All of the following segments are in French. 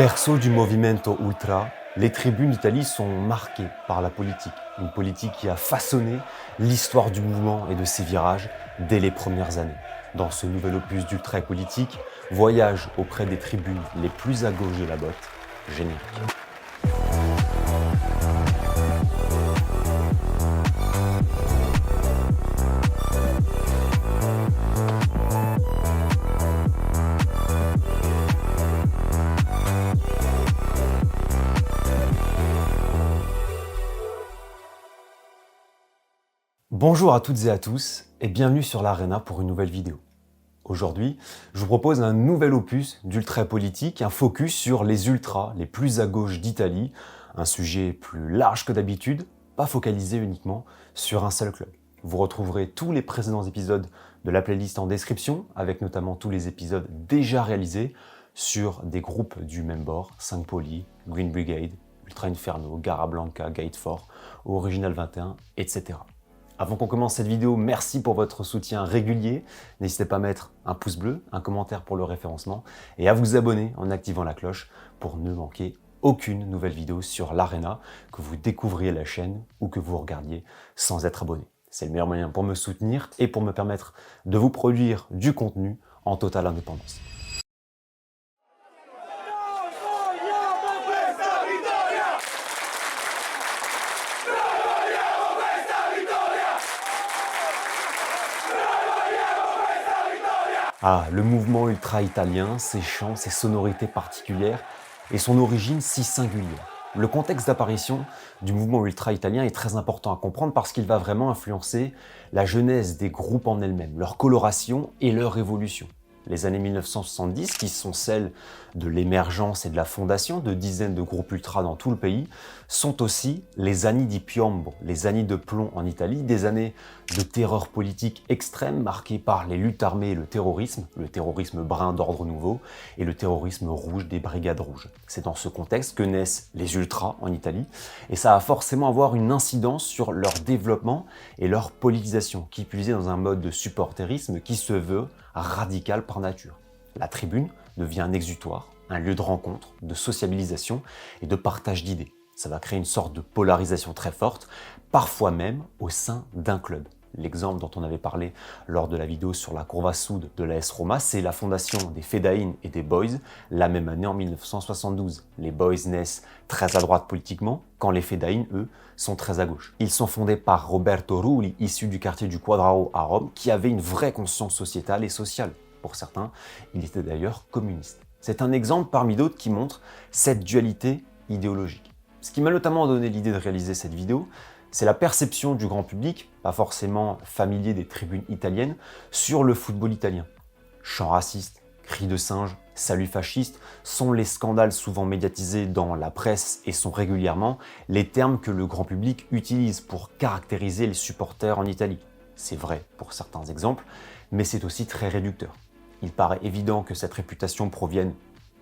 Berceau du movimento ultra, les tribunes d'Italie sont marquées par la politique. Une politique qui a façonné l'histoire du mouvement et de ses virages dès les premières années. Dans ce nouvel opus d'ultra et politique, voyage auprès des tribunes les plus à gauche de la botte, générique. Bonjour à toutes et à tous et bienvenue sur l'Arena pour une nouvelle vidéo. Aujourd'hui, je vous propose un nouvel opus d'ultra politique, un focus sur les ultras les plus à gauche d'Italie, un sujet plus large que d'habitude, pas focalisé uniquement sur un seul club. Vous retrouverez tous les précédents épisodes de la playlist en description, avec notamment tous les épisodes déjà réalisés sur des groupes du même bord, 5 Poli, Green Brigade, Ultra Inferno, Gara Blanca, Gate 4, Original 21, etc. Avant qu'on commence cette vidéo, merci pour votre soutien régulier. N'hésitez pas à mettre un pouce bleu, un commentaire pour le référencement et à vous abonner en activant la cloche pour ne manquer aucune nouvelle vidéo sur l'Arena, que vous découvriez la chaîne ou que vous regardiez sans être abonné. C'est le meilleur moyen pour me soutenir et pour me permettre de vous produire du contenu en totale indépendance. Ah, le mouvement ultra-italien, ses chants, ses sonorités particulières et son origine si singulière. Le contexte d'apparition du mouvement ultra-italien est très important à comprendre parce qu'il va vraiment influencer la genèse des groupes en elles-mêmes, leur coloration et leur évolution. Les années 1970, qui sont celles de l'émergence et de la fondation de dizaines de groupes ultra dans tout le pays, sont aussi les anni di piombo, les années de plomb en Italie, des années de terreur politique extrême marquées par les luttes armées et le terrorisme brun d'ordre nouveau et le terrorisme rouge des brigades rouges. C'est dans ce contexte que naissent les ultras en Italie et ça va forcément avoir une incidence sur leur développement et leur politisation, qui puisait dans un mode de supporterisme qui se veut radical par nature. La tribune devient un exutoire, un lieu de rencontre, de sociabilisation et de partage d'idées. Ça va créer une sorte de polarisation très forte, parfois même au sein d'un club. L'exemple dont on avait parlé lors de la vidéo sur la Curva Sud de l'AS Roma, c'est la fondation des Fedain et des Boys la même année en 1972. Les Boys naissent très à droite politiquement, quand les Fedain, eux, sont très à gauche. Ils sont fondés par Roberto Rulli, issu du quartier du Quadrao à Rome, qui avait une vraie conscience sociétale et sociale. Pour certains, il était d'ailleurs communiste. C'est un exemple parmi d'autres qui montre cette dualité idéologique. Ce qui m'a notamment donné l'idée de réaliser cette vidéo, c'est la perception du grand public, pas forcément familier des tribunes italiennes, sur le football italien. Chants racistes, cris de singe, saluts fascistes sont les scandales souvent médiatisés dans la presse et sont régulièrement les termes que le grand public utilise pour caractériser les supporters en Italie. C'est vrai pour certains exemples, mais c'est aussi très réducteur. Il paraît évident que cette réputation provienne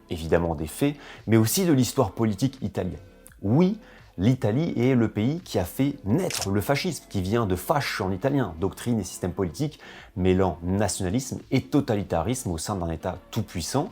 évidemment des faits, mais aussi de l'histoire politique italienne. Oui, l'Italie est le pays qui a fait naître le fascisme, qui vient de fasce en italien, doctrine et système politique mêlant nationalisme et totalitarisme au sein d'un État tout-puissant.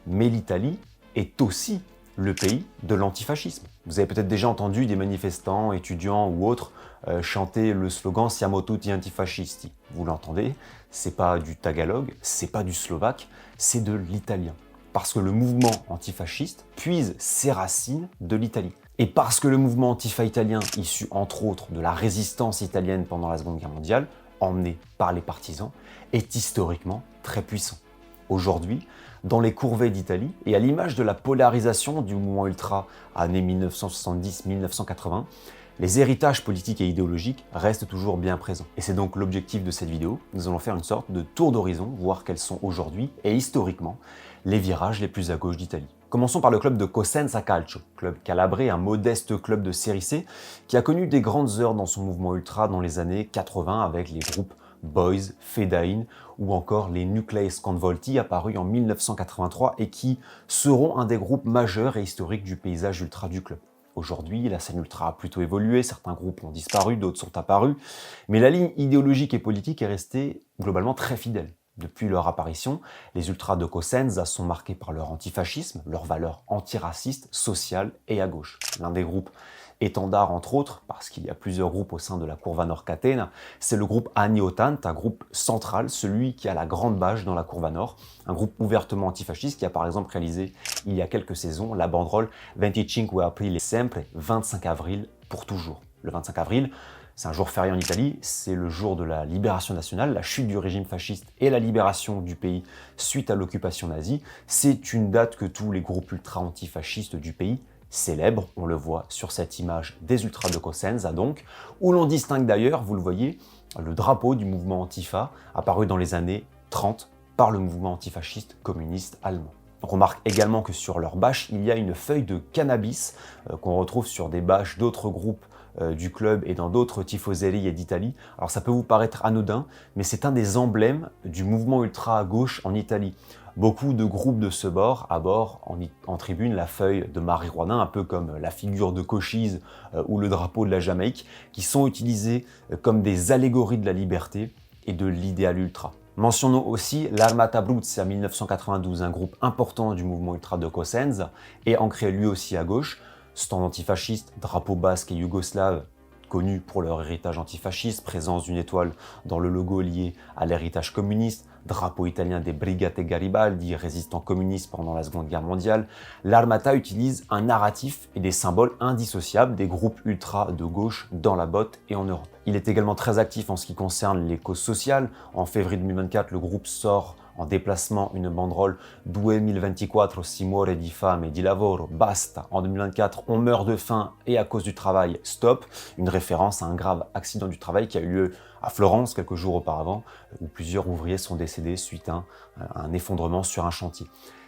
Mais l'Italie est aussi le pays de l'antifascisme. Vous avez peut-être déjà entendu des manifestants, étudiants ou autres chanter le slogan « Siamo tutti antifascisti ». Vous l'entendez, c'est pas du tagalog, c'est pas du slovaque, c'est de l'italien. Parce que le mouvement antifasciste puise ses racines de l'Italie. Et parce que le mouvement antifa italien, issu entre autres de la résistance italienne pendant la Seconde Guerre mondiale, emmené par les partisans, est historiquement très puissant. Aujourd'hui, dans les courvées d'Italie, et à l'image de la polarisation du mouvement ultra années 1970-1980, les héritages politiques et idéologiques restent toujours bien présents. Et c'est donc l'objectif de cette vidéo. Nous allons faire une sorte de tour d'horizon, voir quels sont aujourd'hui et historiquement les virages les plus à gauche d'Italie. Commençons par le club de Cosenza Calcio, club calabré, un modeste club de série C qui a connu des grandes heures dans son mouvement ultra dans les années 80 avec les groupes Boys, Fedain ou encore les Nuclei Sconvolti apparus en 1983 et qui seront un des groupes majeurs et historiques du paysage ultra du club. Aujourd'hui, la scène ultra a plutôt évolué, certains groupes ont disparu, d'autres sont apparus, mais la ligne idéologique et politique est restée globalement très fidèle. Depuis leur apparition, les ultras de Cosenza sont marqués par leur antifascisme, leurs valeurs antiracistes, sociales et à gauche. L'un des groupes étendard, entre autres, parce qu'il y a plusieurs groupes au sein de la Curva Nord Catena, c'est le groupe Anni Ottanta, un groupe central, celui qui a la grande bâche dans la Curva Nord, un groupe ouvertement antifasciste qui a par exemple réalisé il y a quelques saisons la banderole 25 aprile sempre, 25 avril pour toujours. Le 25 avril, c'est un jour férié en Italie, c'est le jour de la libération nationale, la chute du régime fasciste et la libération du pays suite à l'occupation nazie. C'est une date que tous les groupes ultra-antifascistes du pays célèbrent. On le voit sur cette image des ultras de Cosenza donc, où l'on distingue d'ailleurs, vous le voyez, le drapeau du mouvement Antifa apparu dans les années 30 par le mouvement antifasciste communiste allemand. On remarque également que sur leur bâche, il y a une feuille de cannabis qu'on retrouve sur des bâches d'autres groupes du club et dans d'autres tifoseries d'Italie. Alors ça peut vous paraître anodin, mais c'est un des emblèmes du mouvement ultra à gauche en Italie. Beaucoup de groupes de ce bord abordent en tribune la feuille de marijuana, un peu comme la figure de Cochise ou le drapeau de la Jamaïque, qui sont utilisés comme des allégories de la liberté et de l'idéal ultra. Mentionnons aussi l'Armata Abruzzi en 1992, un groupe important du mouvement ultra de Cosenza, et ancré lui aussi à gauche, stand antifasciste, drapeau basque et yougoslave, connus pour leur héritage antifasciste, présence d'une étoile dans le logo lié à l'héritage communiste, drapeau italien des Brigate Garibaldi, résistants communistes pendant la Seconde Guerre mondiale, l'Armata utilise un narratif et des symboles indissociables des groupes ultra de gauche dans la botte et en Europe. Il est également très actif en ce qui concerne les causes sociales. En février 2024, le groupe sort en déplacement une banderole 2024 si muore di fame e di lavoro, basta. En 2024, on meurt de faim et à cause du travail, stop. Une référence à un grave accident du travail qui a eu lieu à Florence quelques jours auparavant, où plusieurs ouvriers sont décédés suite à un effondrement sur un chantier.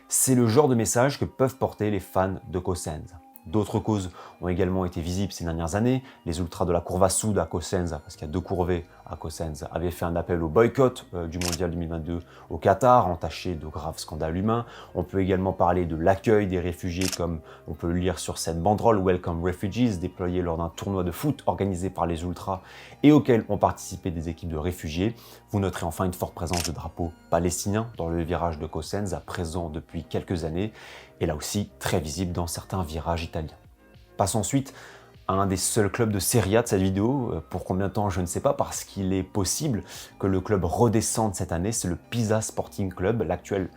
C'est le genre de message que peuvent porter les fans de Cosenza. D'autres causes ont également été visibles ces dernières années. Les ultras de la Curva Sud à Cosenza, parce qu'il y a deux courvées à Cosenza, avaient fait un appel au boycott du Mondial 2022 au Qatar, entaché de graves scandales humains. On peut également parler de l'accueil des réfugiés, comme on peut le lire sur cette banderole Welcome Refugees, déployée lors d'un tournoi de foot organisé par les ultras et auquel ont participé des équipes de réfugiés. Vous noterez enfin une forte présence de drapeaux palestiniens dans le virage de Cosenza, présent depuis quelques années, et là aussi très visible dans certains virages italiens. Passons ensuite à un des seuls clubs de Serie A de cette vidéo. Pour combien de temps, je ne sais pas, parce qu'il est possible que le club redescende cette année. C'est le Pisa Sporting Club, l'actuelle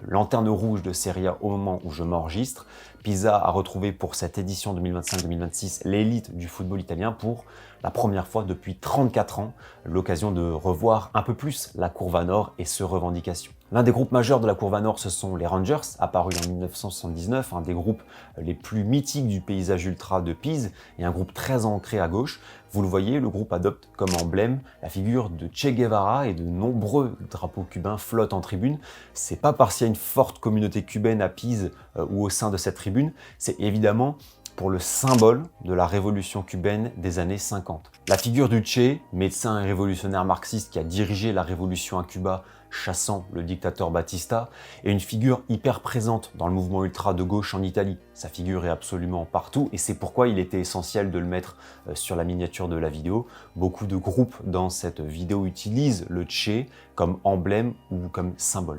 lanterne rouge de Serie A au moment où je m'enregistre. Pisa a retrouvé pour cette édition 2025-2026 l'élite du football italien pour la première fois depuis 34 ans, l'occasion de revoir un peu plus la Curva Nord et ses revendications. L'un des groupes majeurs de la Curva Nord, ce sont les Rangers, apparus en 1979, un des groupes les plus mythiques du paysage ultra de Pise et un groupe très ancré à gauche. Vous le voyez, le groupe adopte comme emblème la figure de Che Guevara et de nombreux drapeaux cubains flottent en tribune. C'est pas parce qu'il y a une forte communauté cubaine à Pise ou au sein de cette tribune, c'est évidemment pour le symbole de la révolution cubaine des années 50. La figure du Che, médecin et révolutionnaire marxiste qui a dirigé la révolution à Cuba, chassant le dictateur Batista, est une figure hyper présente dans le mouvement ultra de gauche en Italie. Sa figure est absolument partout et c'est pourquoi il était essentiel de le mettre sur la miniature de la vidéo. Beaucoup de groupes dans cette vidéo utilisent le Che comme emblème ou comme symbole.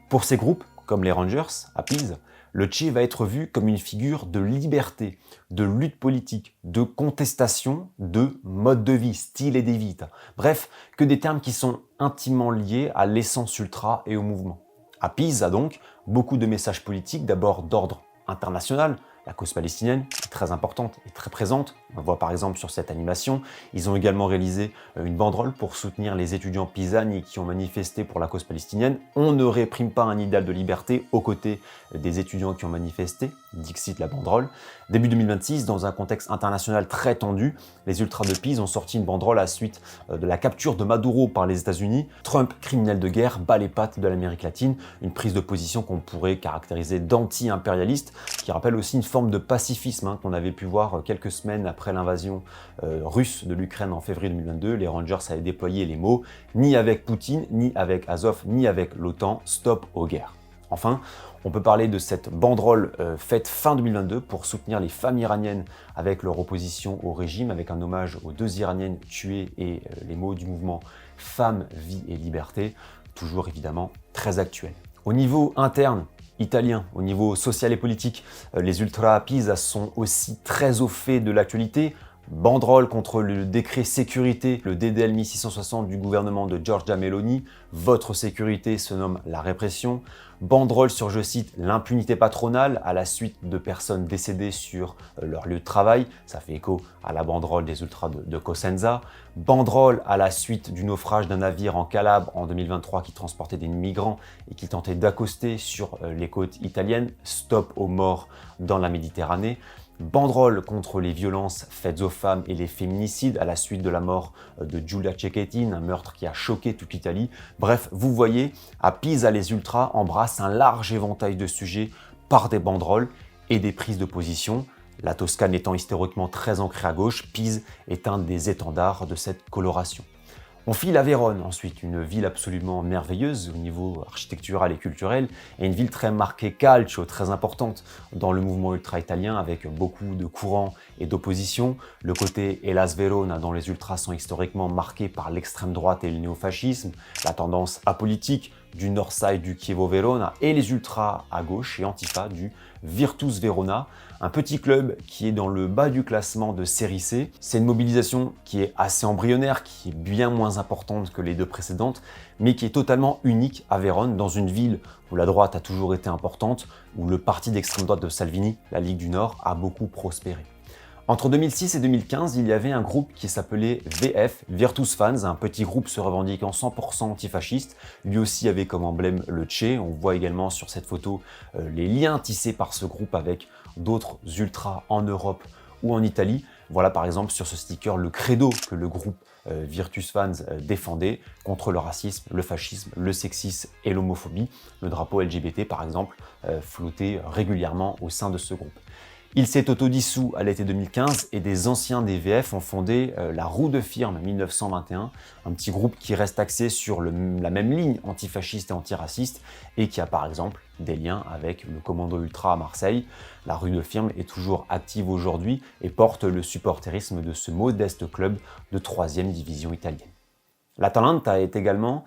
Pour ces groupes, comme les Rangers à Pise, le Che va être vu comme une figure de liberté, de lutte politique, de contestation, de mode de vie, style et des vita. Bref, que des termes qui sont intimement liés à l'essence ultra et au mouvement. À Pisa donc, beaucoup de messages politiques, d'abord d'ordre international. La cause palestinienne est très importante et très présente. On le voit par exemple sur cette animation. Ils ont également réalisé une banderole pour soutenir les étudiants pisani qui ont manifesté pour la cause palestinienne. On ne réprime pas un idéal de liberté aux côtés des étudiants qui ont manifesté, dixit la banderole. Début 2026, dans un contexte international très tendu, les ultras de Pise ont sorti une banderole à la suite de la capture de Maduro par les États-Unis. Trump, criminel de guerre, bat les pattes de l'Amérique latine. Une prise de position qu'on pourrait caractériser d'anti-impérialiste, qui rappelle aussi une forme de pacifisme qu'on avait pu voir quelques semaines après l'invasion russe de l'Ukraine en février 2022. Les Rangers avaient déployé les mots « ni avec Poutine, ni avec Azov, ni avec l'OTAN, stop aux guerres ». Enfin, on peut parler de cette banderole faite fin 2022 pour soutenir les femmes iraniennes avec leur opposition au régime, avec un hommage aux 2 Iraniennes tuées et les mots du mouvement « Femmes, vie et liberté ». toujours évidemment très actuelle. Au niveau interne, italien, au niveau social et politique, les ultras à Pisa sont aussi très au fait de l'actualité. Banderole contre le décret sécurité, le DDL 1660 du gouvernement de Giorgia Meloni. Votre sécurité se nomme la répression. Banderole sur, je cite, l'impunité patronale à la suite de personnes décédées sur leur lieu de travail. Ça fait écho à la banderole des ultras de Cosenza. Banderole à la suite du naufrage d'un navire en Calabre en 2023 qui transportait des migrants et qui tentait d'accoster sur les côtes italiennes. Stop aux morts dans la Méditerranée. Banderole contre les violences faites aux femmes et les féminicides à la suite de la mort de Giulia Cecchettin, un meurtre qui a choqué toute l'Italie. Bref, vous voyez, à Pisa, les ultras embrassent un large éventail de sujets par des banderoles et des prises de position. La Toscane étant historiquement très ancrée à gauche, Pise est un des étendards de cette coloration. On file à Vérone ensuite, une ville absolument merveilleuse au niveau architectural et culturel, et une ville très marquée calcio, très importante dans le mouvement ultra-italien, avec beaucoup de courants et d'opposition. Le côté Hellas Verona, dont les ultras sont historiquement marqués par l'extrême droite et le néofascisme, la tendance apolitique du North Side du Chievo Verona, et les ultras à gauche et Antifa du Virtus Verona, un petit club qui est dans le bas du classement de série C. C'est une mobilisation qui est assez embryonnaire, qui est bien moins importante que les deux précédentes, mais qui est totalement unique à Vérone, dans une ville où la droite a toujours été importante, où le parti d'extrême droite de Salvini, la Ligue du Nord, a beaucoup prospéré. Entre 2006 et 2015, il y avait un groupe qui s'appelait VF, Virtus Fans, un petit groupe se revendiquant 100% antifasciste. Lui aussi avait comme emblème le Che. On voit également sur cette photo les liens tissés par ce groupe avec d'autres ultras en Europe ou en Italie. Voilà par exemple sur ce sticker le credo que le groupe Virtus Fans défendait contre le racisme, le fascisme, le sexisme et l'homophobie. Le drapeau LGBT par exemple flottait régulièrement au sein de ce groupe. Il s'est autodissous à l'été 2015 et des anciens des VF ont fondé la Roue de Firme 1921, un petit groupe qui reste axé sur la même ligne antifasciste et antiraciste et qui a par exemple des liens avec le Commando Ultra à Marseille. La Rue de Firme est toujours active aujourd'hui et porte le supporterisme de ce modeste club de 3e division italienne. L'Atalanta est également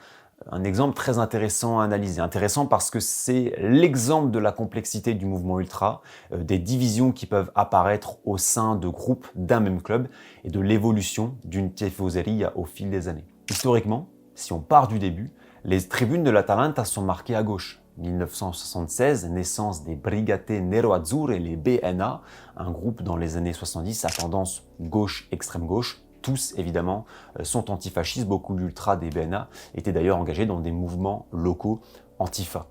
un exemple très intéressant à analyser. Intéressant parce que c'est l'exemple de la complexité du mouvement ultra, des divisions qui peuvent apparaître au sein de groupes d'un même club et de l'évolution d'une tifoseria au fil des années. Historiquement, si on part du début, les tribunes de l'Atalanta sont marquées à gauche. 1976, naissance des Brigate Nero-Azzurre et les BNA, un groupe dans les années 70 à tendance gauche, extrême gauche. Tous, évidemment, sont antifascistes. Beaucoup d'ultras des BNA étaient d'ailleurs engagés dans des mouvements locaux antifa.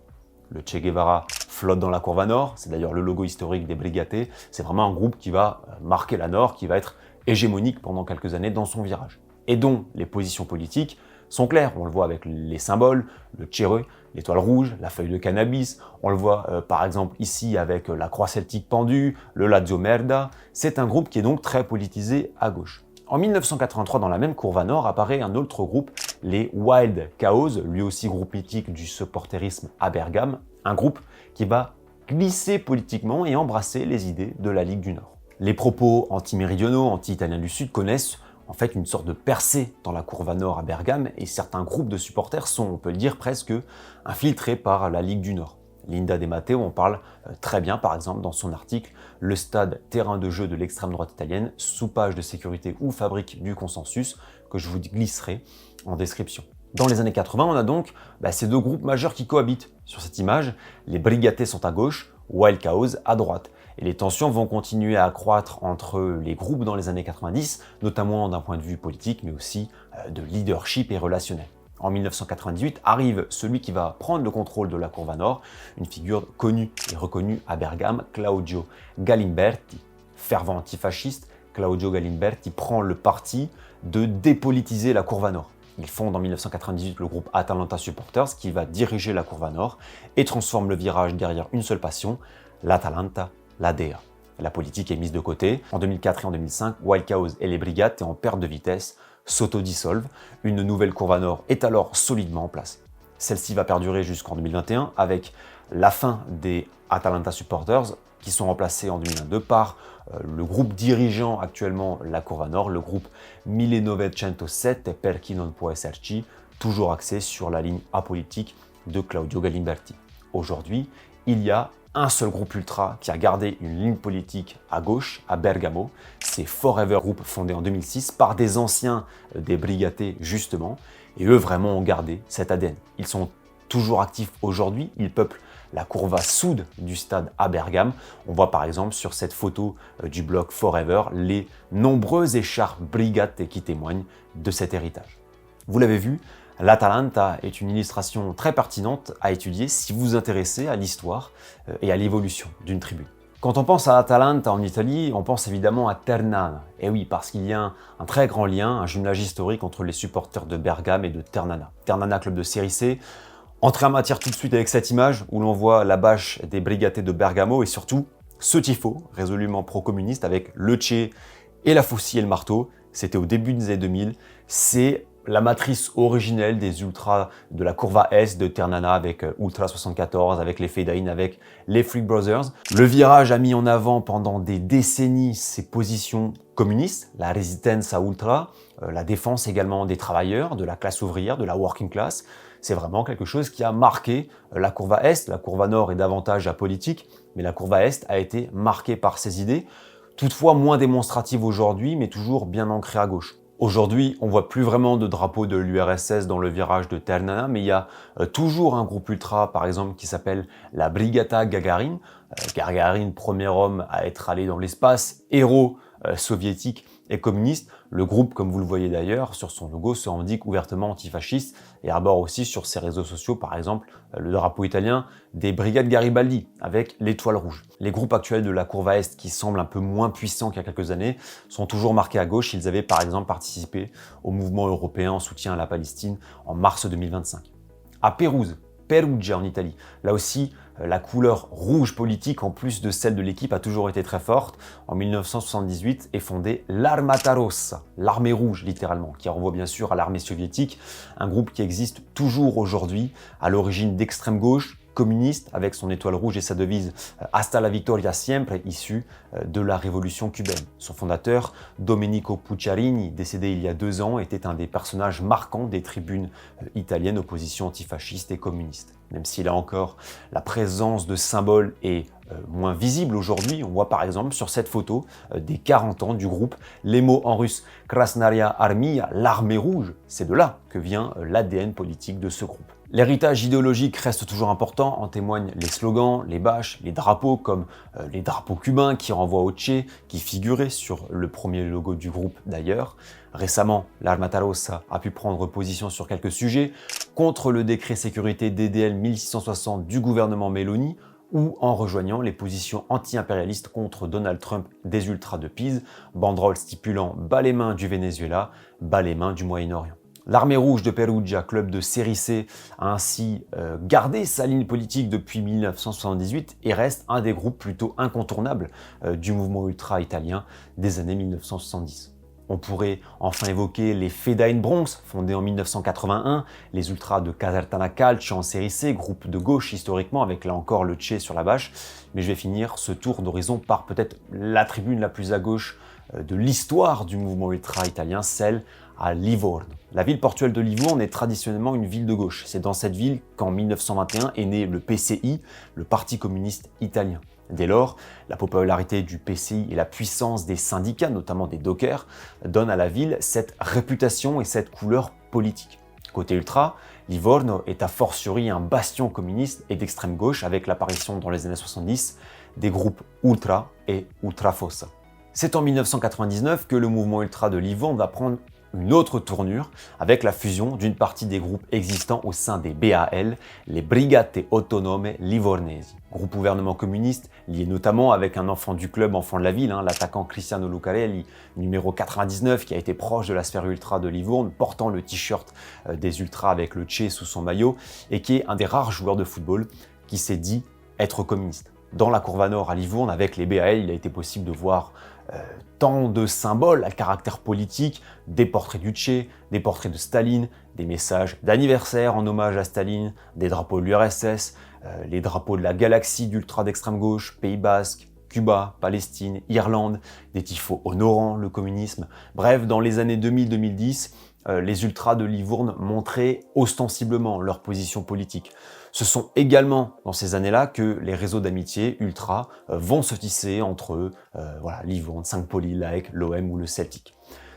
Le Che Guevara flotte dans la Curva Nord, c'est d'ailleurs le logo historique des Brigate. C'est vraiment un groupe qui va marquer la Nord, qui va être hégémonique pendant quelques années dans son virage. Et dont les positions politiques sont claires. On le voit avec les symboles, le Cerro, l'étoile rouge, la feuille de cannabis. On le voit par exemple ici avec la croix celtique pendue, le Lazio Merda. C'est un groupe qui est donc très politisé à gauche. En 1983, dans la même Curva Nord, apparaît un autre groupe, les Wild Chaos, lui aussi groupe mythique du supporterisme à Bergame, un groupe qui va glisser politiquement et embrasser les idées de la Ligue du Nord. Les propos anti-méridionaux, anti-italiens du Sud connaissent en fait une sorte de percée dans la Curva Nord à Bergame et certains groupes de supporters sont, on peut le dire, presque infiltrés par la Ligue du Nord. Linda De Matteo en parle très bien, par exemple, dans son article « Le stade terrain de jeu de l'extrême droite italienne, soupage de sécurité ou fabrique du consensus » que je vous glisserai en description. Dans les années 80, on a donc ces deux groupes majeurs qui cohabitent. Sur cette image, les Brigate sont à gauche, Wild Chaos à droite. Et les tensions vont continuer à accroître entre les groupes dans les années 90, notamment d'un point de vue politique, mais aussi de leadership et relationnel. En 1998, arrive celui qui va prendre le contrôle de la Curva Nord, une figure connue et reconnue à Bergame, Claudio Galimberti. Fervent antifasciste, Claudio Galimberti prend le parti de dépolitiser la Curva Nord. Il fonde en 1998 le groupe Atalanta Supporters qui va diriger la Curva Nord et transforme le virage derrière une seule passion, l'Atalanta, la Dea. La politique est mise de côté. En 2004 et en 2005, Wild Chaos et les Brigate, en perte de vitesse, s'autodissolvent. Une nouvelle Curva Nord est alors solidement en place. Celle-ci va perdurer jusqu'en 2021 avec la fin des Atalanta Supporters qui sont remplacés en 2022 par le groupe dirigeant actuellement la Curva Nord, le groupe 1907 Per chi non può esserci, toujours axé sur la ligne apolitique de Claudio Galimberti. Aujourd'hui, il y a un seul groupe ultra qui a gardé une ligne politique à gauche, à Bergamo. C'est Forever Group, fondé en 2006 par des anciens des Brigate justement. Et eux vraiment ont gardé cet ADN. Ils sont toujours actifs aujourd'hui, ils peuplent la courva sud du stade à Bergame. On voit par exemple sur cette photo du bloc Forever les nombreuses écharpes Brigate qui témoignent de cet héritage. Vous l'avez vu, l'Atalanta est une illustration très pertinente à étudier si vous vous intéressez à l'histoire et à l'évolution d'une tribu. Quand on pense à l'Atalanta en Italie, on pense évidemment à Ternana. Et oui, parce qu'il y a un très grand lien, un jumelage historique entre les supporters de Bergame et de Ternana. Ternana, club de Série C. Entrée en matière tout de suite avec cette image où l'on voit la bâche des Brigate de Bergamo et surtout ce tifo résolument pro-communiste avec le Che et la faucille et le marteau. C'était au début des années 2000. C'est la matrice originelle des ultras de la Curva Est de Ternana avec Ultra 74, avec les Fedain, avec les Freak Brothers. Le virage a mis en avant pendant des décennies ses positions communistes, la resistenza ultra, la défense également des travailleurs, de la classe ouvrière, de la working class. C'est vraiment quelque chose qui a marqué la Curva Est. La Curva Nord est davantage apolitique, mais la Curva Est a été marquée par ces idées, toutefois moins démonstratives aujourd'hui, mais toujours bien ancrées à gauche. Aujourd'hui, on ne voit plus vraiment de drapeau de l'URSS dans le virage de Ternana, mais il y a toujours un groupe ultra, par exemple, qui s'appelle la Brigata Gagarin. Gagarin, premier homme à être allé dans l'espace, héros soviétique et communiste. Le groupe, comme vous le voyez d'ailleurs, sur son logo, se revendique ouvertement antifasciste et arbore aussi sur ses réseaux sociaux, par exemple, le drapeau italien des Brigades Garibaldi avec l'étoile rouge. Les groupes actuels de la Curva Est, qui semblent un peu moins puissants qu'il y a quelques années, sont toujours marqués à gauche. Ils avaient par exemple participé au mouvement européen en soutien à la Palestine en mars 2025. À Pérouse, Perugia en Italie. Là aussi, la couleur rouge politique, en plus de celle de l'équipe, a toujours été très forte. En 1978 est fondée l'Armata Rossa, l'armée rouge littéralement, qui renvoie bien sûr à l'armée soviétique, un groupe qui existe toujours aujourd'hui, à l'origine d'extrême gauche, communiste, avec son étoile rouge et sa devise Hasta la victoria siempre, issue de la révolution cubaine. Son fondateur, Domenico Pucciarini, décédé il y a 2 ans, était un des personnages marquants des tribunes italiennes opposition antifasciste et communiste. Même si là encore, la présence de symboles est moins visible aujourd'hui, on voit par exemple sur cette photo des 40 ans du groupe les mots en russe Krasnaya Armia, l'armée rouge. C'est de là que vient l'ADN politique de ce groupe. L'héritage idéologique reste toujours important, en témoignent les slogans, les bâches, les drapeaux comme les drapeaux cubains qui renvoient au Che, qui figuraient sur le premier logo du groupe d'ailleurs. Récemment, l'Armata Rossa a pu prendre position sur quelques sujets contre le décret sécurité DDL 1660 du gouvernement Meloni ou en rejoignant les positions anti-impérialistes contre Donald Trump des ultras de Pise, banderole stipulant bas les mains du Venezuela, bas les mains du Moyen-Orient. L'Armée rouge de Perugia, club de Série C, a ainsi gardé sa ligne politique depuis 1978 et reste un des groupes plutôt incontournables du mouvement ultra italien des années 1970. On pourrait enfin évoquer les Fedain Bronx, fondés en 1981, les ultras de Casertana Calcio en Série C, groupe de gauche historiquement, avec là encore le Che sur la bâche. Mais je vais finir ce tour d'horizon par peut-être la tribune la plus à gauche de l'histoire du mouvement ultra italien, celle à Livorno. La ville portuaire de Livourne est traditionnellement une ville de gauche. C'est dans cette ville qu'en 1921 est né le PCI, le Parti communiste italien. Dès lors, la popularité du PCI et la puissance des syndicats, notamment des dockers, donnent à la ville cette réputation et cette couleur politique. Côté ultra, Livorno est a fortiori un bastion communiste et d'extrême gauche avec l'apparition dans les années 70 des groupes Ultra et Ultrafossa. C'est en 1999 que le mouvement ultra de Livorno va prendre une autre tournure avec la fusion d'une partie des groupes existants au sein des BAL, les Brigate Autonome Livornesi, groupe gouvernement communiste lié notamment avec un enfant du club, enfant de la ville, l'attaquant Cristiano Lucarelli, numéro 99, qui a été proche de la sphère ultra de Livourne, portant le t-shirt des ultras avec le Che sous son maillot, et qui est un des rares joueurs de football qui s'est dit être communiste. Dans la Curva Nord à Livourne, avec les BAL, il a été possible de voir tant de symboles à caractère politique, des portraits du Che, des portraits de Staline, des messages d'anniversaire en hommage à Staline, des drapeaux de l'URSS, les drapeaux de la galaxie d'ultra d'extrême gauche, Pays Basque, Cuba, Palestine, Irlande, des tifos honorant le communisme. Bref, dans les années 2000-2010, les ultras de Livourne montraient ostensiblement leur position politique. Ce sont également dans ces années-là que les réseaux d'amitié ultra vont se tisser entre eux, Livourne, Saint-Pauli, l'AEK, l'OM ou le Celtic.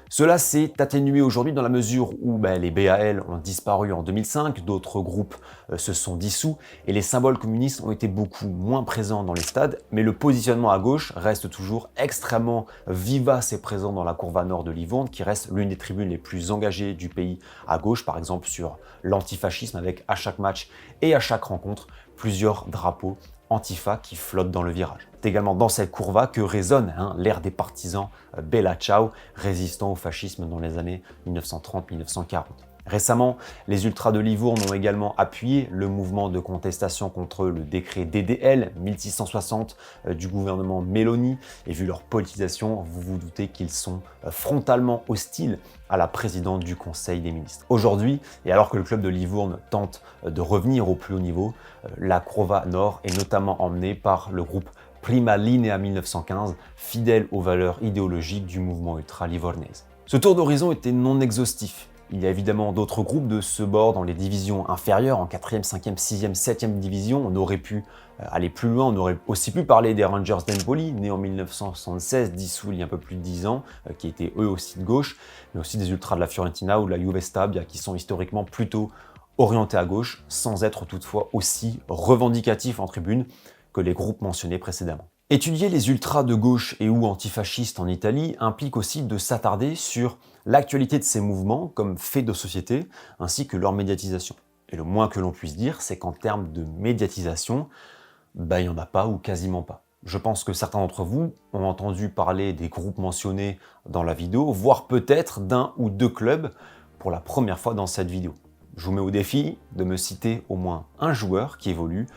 Cela s'est atténué aujourd'hui dans la mesure où les BAL ont disparu en 2005, d'autres groupes se sont dissous et les symboles communistes ont été beaucoup moins présents dans les stades, mais le positionnement à gauche reste toujours extrêmement vivace et présent dans la courva nord de Livourne, qui reste l'une des tribunes les plus engagées du pays à gauche, par exemple sur l'antifascisme, avec à chaque match et à chaque rencontre plusieurs drapeaux Antifa qui flotte dans le virage. C'est également dans cette courva que résonne l'ère des partisans Bella Ciao, résistant au fascisme dans les années 1930-1940. Récemment, les ultras de Livourne ont également appuyé le mouvement de contestation contre le décret DDL 1660 du gouvernement Meloni, et vu leur politisation, vous vous doutez qu'ils sont frontalement hostiles à la présidente du Conseil des ministres. Aujourd'hui, et alors que le club de Livourne tente de revenir au plus haut niveau, la Crova Nord est notamment emmenée par le groupe Prima Linea 1915, fidèle aux valeurs idéologiques du mouvement ultra livornaise. Ce tour d'horizon était non exhaustif. Il y a évidemment d'autres groupes de ce bord dans les divisions inférieures, en 4e, 5e, 6e, 7e division. On aurait pu aller plus loin, on aurait aussi pu parler des Rangers d'Empoli, nés en 1976, dissous il y a un peu plus de 10 ans, qui étaient eux aussi de gauche, mais aussi des ultras de la Fiorentina ou de la Juve Stabia, qui sont historiquement plutôt orientés à gauche, sans être toutefois aussi revendicatifs en tribune que les groupes mentionnés précédemment. Étudier les ultras de gauche et ou antifascistes en Italie implique aussi de s'attarder sur l'actualité de ces mouvements comme fait de société, ainsi que leur médiatisation. Et le moins que l'on puisse dire, c'est qu'en termes de médiatisation, il n'y en a pas ou quasiment pas. Je pense que certains d'entre vous ont entendu parler des groupes mentionnés dans la vidéo, voire peut-être d'un ou deux clubs pour la première fois dans cette vidéo. Je vous mets au défi de me citer au moins un joueur qui évolue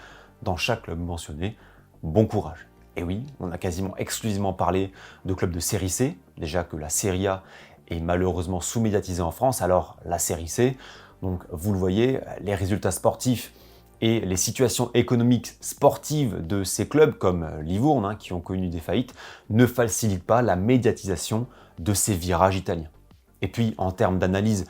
dans chaque club mentionné. Bon courage! Et oui, on a quasiment exclusivement parlé de clubs de série C, déjà que la Serie A est malheureusement sous-médiatisée en France, alors la série C, donc vous le voyez, les résultats sportifs et les situations économiques sportives de ces clubs comme Livourne, qui ont connu des faillites, ne facilitent pas la médiatisation de ces virages italiens. Et puis, en termes d'analyse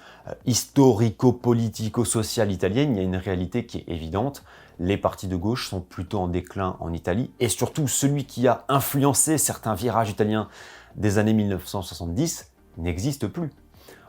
historico-politico-sociale italienne, il y a une réalité qui est évidente. Les partis de gauche sont plutôt en déclin en Italie. Et surtout, celui qui a influencé certains virages italiens des années 1970 n'existe plus.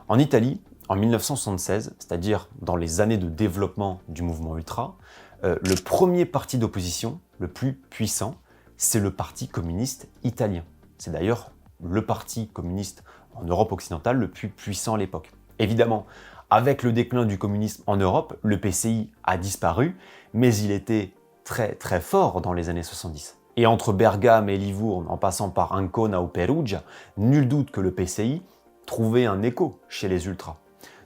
En Italie, en 1976, c'est-à-dire dans les années de développement du mouvement ultra, le premier parti d'opposition, le plus puissant, c'est le Parti communiste italien. C'est d'ailleurs le parti communiste en Europe occidentale le plus puissant à l'époque. Évidemment, avec le déclin du communisme en Europe, le PCI a disparu, mais il était très très fort dans les années 70. Et entre Bergame et Livourne, en passant par Ancona ou Perugia, nul doute que le PCI trouvait un écho chez les ultras.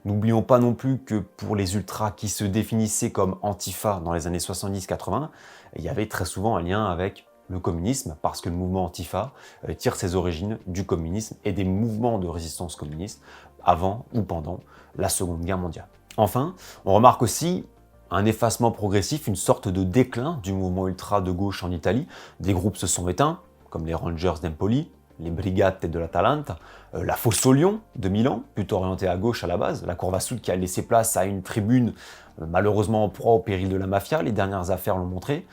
N'oublions pas non plus que pour les ultras qui se définissaient comme Antifa dans les années 70-80, il y avait très souvent un lien avec le communisme, parce que le mouvement Antifa tire ses origines du communisme et des mouvements de résistance communiste avant ou pendant la Seconde Guerre mondiale. Enfin, on remarque aussi un effacement progressif, une sorte de déclin du mouvement ultra de gauche en Italie. Des groupes se sont éteints, comme les Rangers d'Empoli, les Brigate de l'Atalanta, la Fossolion de Milan, plutôt orientée à gauche à la base, la Curva Sud qui a laissé place à une tribune malheureusement en proie au péril de la mafia, les dernières affaires l'ont montré.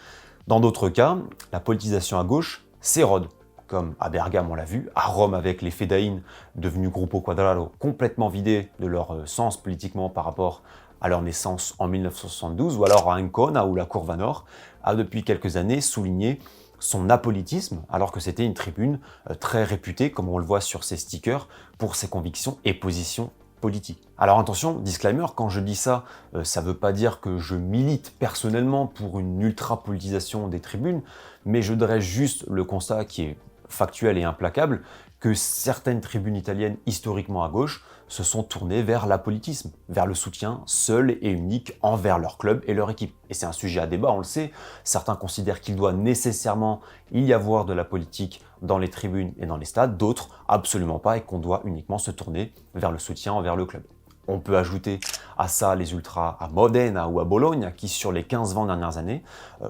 Dans d'autres cas, la politisation à gauche s'érode, comme à Bergame on l'a vu, à Rome avec les Fedaïn, devenus Gruppo Quadraro, complètement vidés de leur sens politiquement par rapport à leur naissance en 1972, ou alors à Ancona où la Curva Nord a depuis quelques années souligné son apolitisme, alors que c'était une tribune très réputée, comme on le voit sur ses stickers, pour ses convictions et positions politiques. Alors attention, disclaimer, quand je dis ça, ça ne veut pas dire que je milite personnellement pour une ultra-politisation des tribunes, mais je dresse juste le constat qui est factuel et implacable, que certaines tribunes italiennes historiquement à gauche se sont tournées vers l'apolitisme, vers le soutien seul et unique envers leur club et leur équipe. Et c'est un sujet à débat, on le sait. Certains considèrent qu'il doit nécessairement y avoir de la politique dans les tribunes et dans les stades, d'autres absolument pas, et qu'on doit uniquement se tourner vers le soutien envers le club. On peut ajouter à ça les ultras à Modena ou à Bologne qui, sur les 15-20 dernières années,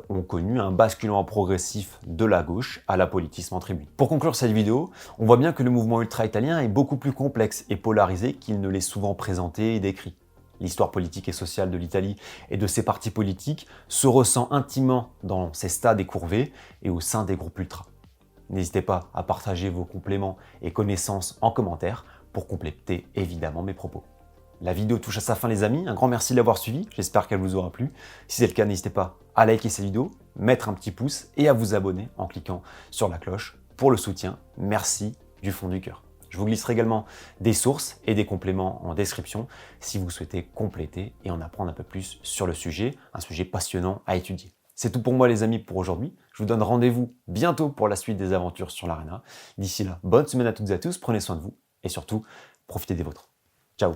ont connu un basculement progressif de la gauche à l'apolitisme en tribune. Pour conclure cette vidéo, on voit bien que le mouvement ultra-italien est beaucoup plus complexe et polarisé qu'il ne l'est souvent présenté et décrit. L'histoire politique et sociale de l'Italie et de ses partis politiques se ressent intimement dans ses stades écourvés et au sein des groupes ultras. N'hésitez pas à partager vos compléments et connaissances en commentaire pour compléter évidemment mes propos. La vidéo touche à sa fin les amis, un grand merci de l'avoir suivi, j'espère qu'elle vous aura plu. Si c'est le cas, n'hésitez pas à liker cette vidéo, mettre un petit pouce et à vous abonner en cliquant sur la cloche pour le soutien. Merci du fond du cœur. Je vous glisserai également des sources et des compléments en description si vous souhaitez compléter et en apprendre un peu plus sur le sujet, un sujet passionnant à étudier. C'est tout pour moi les amis pour aujourd'hui. Je vous donne rendez-vous bientôt pour la suite des aventures sur l'Arena. D'ici là, bonne semaine à toutes et à tous, prenez soin de vous et surtout, profitez des vôtres. Ciao.